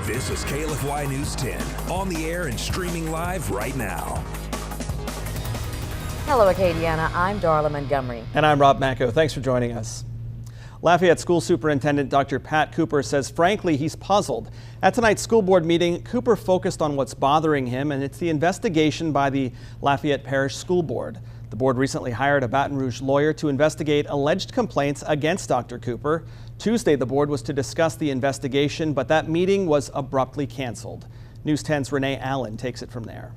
This is KLFY News 10, on the air and streaming live right now. Hello, Acadiana. I'm Darla Montgomery. And I'm Rob Macco. Thanks for joining us. Lafayette School Superintendent Dr. Pat Cooper says, frankly, he's puzzled. At tonight's school board meeting, Cooper focused on what's bothering him, and it's the investigation by the Lafayette Parish School Board. The board recently hired a Baton Rouge lawyer to investigate alleged complaints against Dr. Cooper. Tuesday, the board was to discuss the investigation, but that meeting was abruptly canceled. News 10's Renee Allen takes it from there.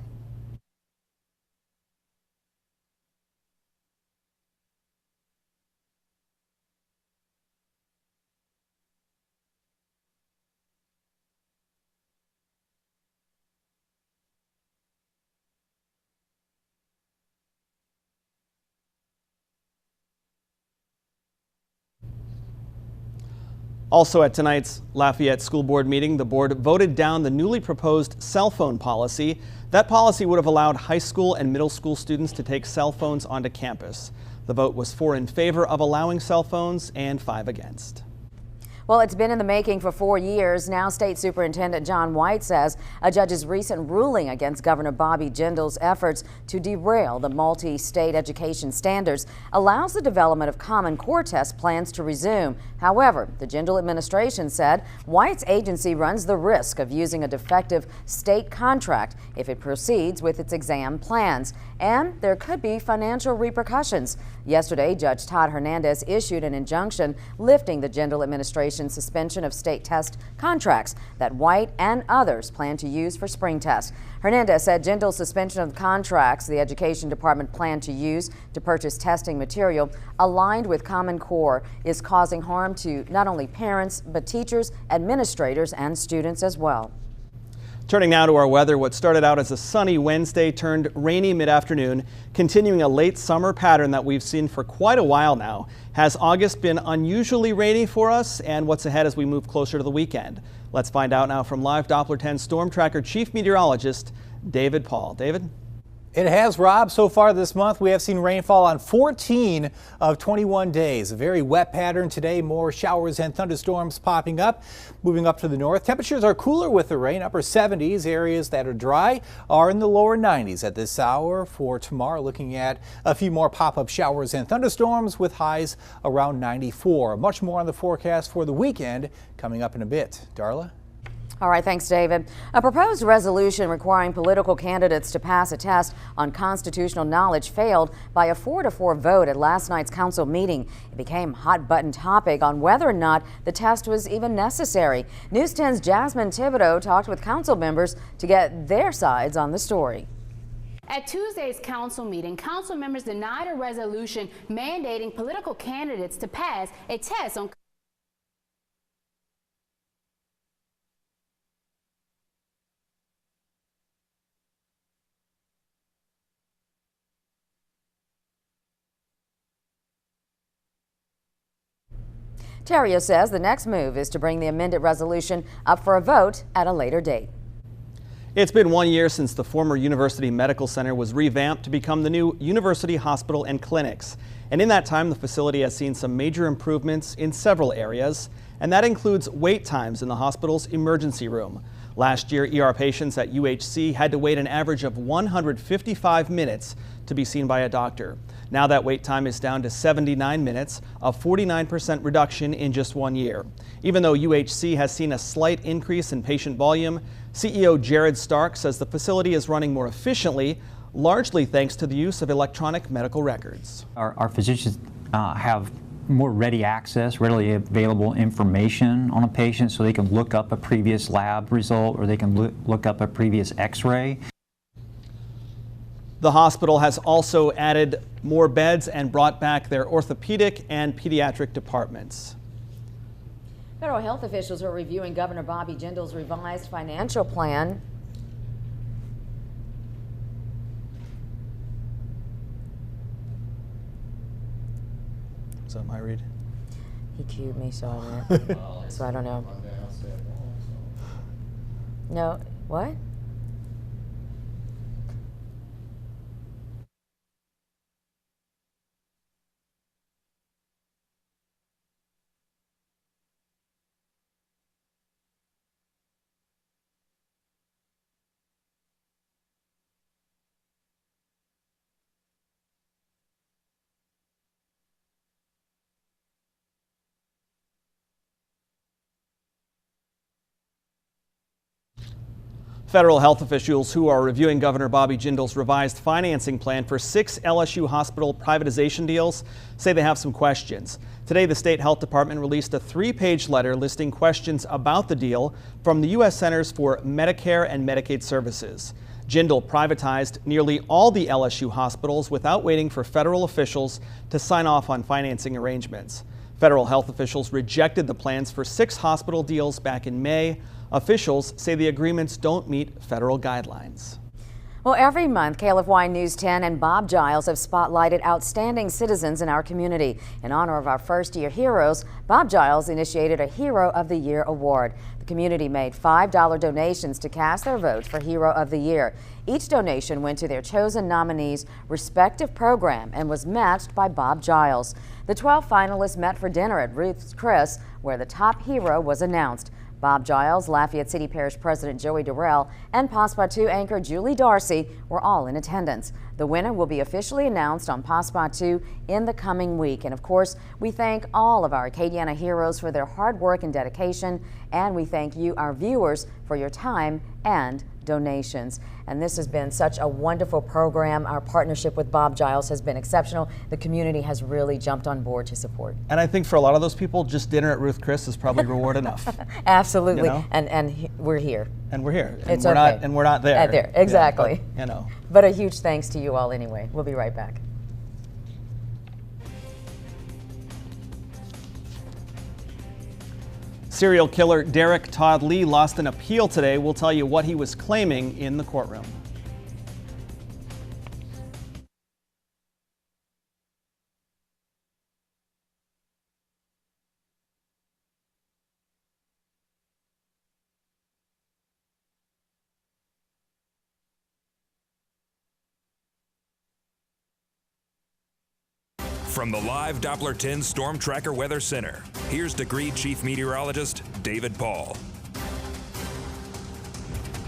Also at tonight's Lafayette School Board meeting, the board voted down the newly proposed cell phone policy. That policy would have allowed high school and middle school students to take cell phones onto campus. The vote was 4 in favor of allowing cell phones and 5 against. Well, it's been in the making for 4 years. Now, State Superintendent John White says a judge's recent ruling against Governor Bobby Jindal's efforts to derail the multi-state education standards allows the development of Common Core test plans to resume. However, the Jindal administration said White's agency runs the risk of using a defective state contract if it proceeds with its exam plans, and there could be financial repercussions. Yesterday, Judge Todd Hernandez issued an injunction lifting the Jindal administration suspension of state test contracts that White and others plan to use for spring tests. Hernandez said Jindal's suspension of the contracts the Education Department planned to use to purchase testing material aligned with Common Core is causing harm to not only parents, but teachers, administrators, and students as well. Turning now to our weather, what started out as a sunny Wednesday turned rainy mid-afternoon, continuing a late summer pattern that we've seen for quite a while now. Has August been unusually rainy for us, and what's ahead as we move closer to the weekend? Let's find out now from Live Doppler 10 Storm Tracker Chief Meteorologist David Paul. David? It has, Rob. So far this month, we have seen rainfall on 14 of 21 days. A very wet pattern today, more showers and thunderstorms popping up. Moving up to the north, temperatures are cooler with the rain, upper 70s. Areas that are dry are in the lower 90s at this hour. For tomorrow, looking at a few more pop-up showers and thunderstorms with highs around 94. Much more on the forecast for the weekend coming up in a bit. Darla? All right, thanks, David. A proposed resolution requiring political candidates to pass a test on constitutional knowledge failed by a 4-4 vote at last night's council meeting. It became a hot-button topic on whether or not the test was even necessary. News 10's Jasmine Thibodeau talked with council members to get their sides on the story. At Tuesday's council meeting, council members denied a resolution mandating political candidates to pass a test on Terrio says the next move is to bring the amended resolution up for a vote at a later date. It's been 1 year since the former University Medical Center was revamped to become the new University Hospital and Clinics. And in that time, the facility has seen some major improvements in several areas, and that includes wait times in the hospital's emergency room. Last year, ER patients at UHC had to wait an average of 155 minutes to be seen by a doctor. Now that wait time is down to 79 minutes, a 49% reduction in just 1 year. Even though UHC has seen a slight increase in patient volume, CEO Jared Stark says the facility is running more efficiently, largely thanks to the use of electronic medical records. Our physicians have more ready access, readily available information on a patient, so they can look up a previous lab result or they can look up a previous x-ray. The hospital has also added more beds and brought back their orthopedic and pediatric departments. Federal health officials are reviewing Governor Bobby Jindal's revised financial plan. Is that my read? He cued me, so I don't know. No, what? Federal health officials who are reviewing Governor Bobby Jindal's revised financing plan for 6 LSU hospital privatization deals say they have some questions. Today, the state health department released a 3-page letter listing questions about the deal from the U.S. Centers for Medicare and Medicaid Services. Jindal privatized nearly all the LSU hospitals without waiting for federal officials to sign off on financing arrangements. Federal health officials rejected the plans for 6 hospital deals back in May. Officials say the agreements don't meet federal guidelines. Well, every month, KLFY News 10 and Bob Giles have spotlighted outstanding citizens in our community. In honor of our first-year heroes, Bob Giles initiated a Hero of the Year award. The community made $5 donations to cast their votes for Hero of the Year. Each donation went to their chosen nominees' respective program and was matched by Bob Giles. The 12 finalists met for dinner at Ruth's Chris, where the top hero was announced. Bob Giles, Lafayette City Parish President Joey Durrell, and PASPA 2 anchor Julie Darcy were all in attendance. The winner will be officially announced on PASPA 2 in the coming week. And of course, we thank all of our Acadiana heroes for their hard work and dedication, and we thank you, our viewers, for your time and donations. And this has been such a wonderful program. Our partnership with Bob Giles has been exceptional. The community has really jumped on board to support. And I think for a lot of those people, just dinner at Ruth Chris is probably reward enough. Absolutely. You know? And we're here. And we're here. And It's we're okay. not and we're not there. There, exactly. Yeah, but, But a huge thanks to you all anyway. We'll be right back. Serial killer Derek Todd Lee lost an appeal today. We'll tell you what he was claiming in the courtroom. From the live Doppler 10 Storm Tracker Weather Center, here's Degree Chief Meteorologist David Paul.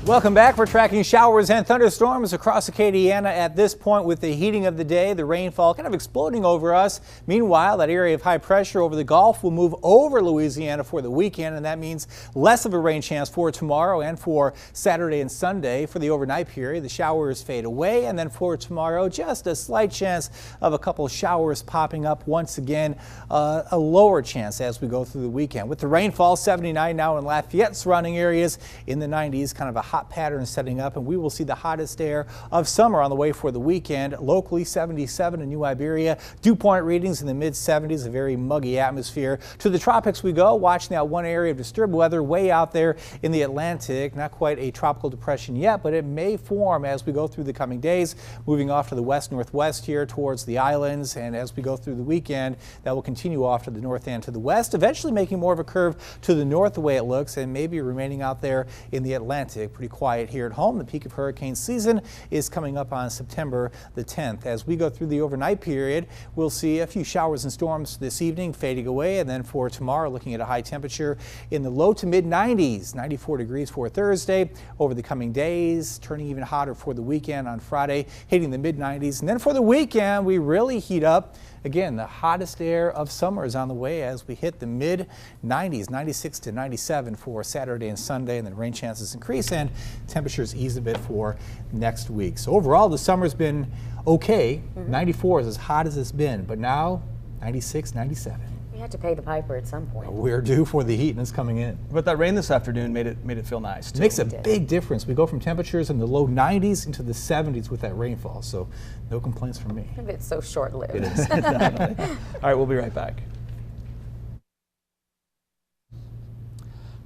Welcome back. We're tracking showers and thunderstorms across Acadiana at this point with the heating of the day, the rainfall kind of exploding over us. Meanwhile, that area of high pressure over the Gulf will move over Louisiana for the weekend, and that means less of a rain chance for tomorrow and for Saturday and Sunday. For the overnight period, the showers fade away, and then for tomorrow, just a slight chance of a couple showers popping up once again, a lower chance as we go through the weekend. With the rainfall, 79 now in Lafayette, surrounding areas in the 90s, kind of a hot pattern setting up, and we will see the hottest air of summer on the way for the weekend. Locally 77 in New Iberia, dew point readings in the mid 70s, a very muggy atmosphere. To the tropics we go, watching that one area of disturbed weather way out there in the Atlantic. Not quite a tropical depression yet, but it may form as we go through the coming days, moving off to the west northwest here towards the islands, and as we go through the weekend, that will continue off to the north and to the west, eventually making more of a curve to the north the way it looks, and maybe remaining out there in the Atlantic. Pretty quiet here at home. The peak of hurricane season is coming up on September the 10th. As we go through the overnight period, we'll see a few showers and storms this evening fading away, and then for tomorrow, looking at a high temperature in the low to mid 90s, 94 degrees for Thursday. Over the coming days, turning even hotter for the weekend on Friday, hitting the mid 90s. And then for the weekend, we really heat up. Again, the hottest air of summer is on the way as we hit the mid 90s, 96 to 97 for Saturday and Sunday, and then rain chances increase and temperatures ease a bit for next week. So overall, the summer's been okay. 94 is as hot as it's been, but now 96, 97. We had to pay the piper at some point. We're due for the heat, and it's coming in. But that rain this afternoon made it feel nice too. It makes a big difference. We go from temperatures in the low 90s into the 70s with that rainfall, so no complaints from me. It's so short-lived. It is. Definitely. All right, we'll be right back.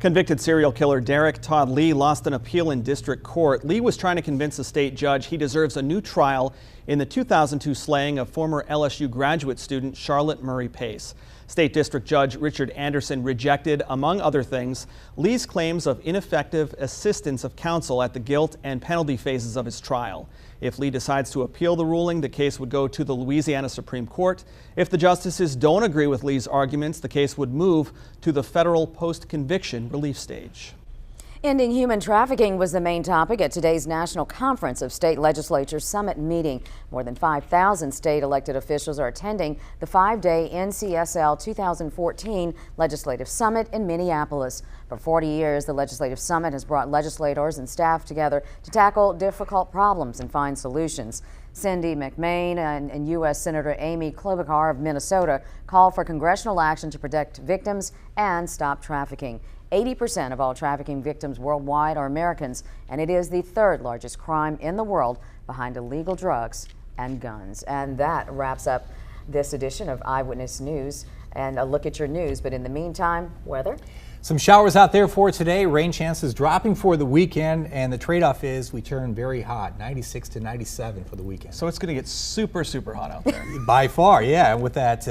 Convicted serial killer Derek Todd Lee lost an appeal in district court. Lee was trying to convince a state judge he deserves a new trial in the 2002 slaying of former LSU graduate student Charlotte Murray Pace. State District Judge Richard Anderson rejected, among other things, Lee's claims of ineffective assistance of counsel at the guilt and penalty phases of his trial. If Lee decides to appeal the ruling, the case would go to the Louisiana Supreme Court. If the justices don't agree with Lee's arguments, the case would move to the federal post-conviction relief stage. Ending human trafficking was the main topic at today's National Conference of State Legislatures Summit meeting. More than 5,000 state elected officials are attending the 5-day NCSL 2014 Legislative Summit in Minneapolis. For 40 years, the Legislative Summit has brought legislators and staff together to tackle difficult problems and find solutions. Cindy McMain and U.S. Senator Amy Klobuchar of Minnesota call for congressional action to protect victims and stop trafficking. 80% of all trafficking victims worldwide are Americans, and it is the third largest crime in the world behind illegal drugs and guns. And that wraps up this edition of Eyewitness News and a look at your news. But in the meantime, weather. Some showers out there for today. Rain chances dropping for the weekend, and the trade-off is we turn very hot, 96 to 97 for the weekend. So it's going to get super, super hot out there. By far, yeah. And with that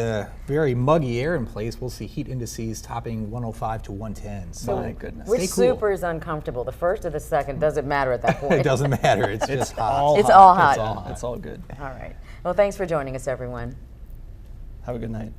very muggy air in place, we'll see heat indices topping 105 to 110. So my goodness. Which Stay cool. super is uncomfortable, the first or the second? Doesn't matter at that point. It doesn't matter. It's just hot. It's all hot. It's all hot. It's all good. All right. Well, thanks for joining us, everyone. Have a good night.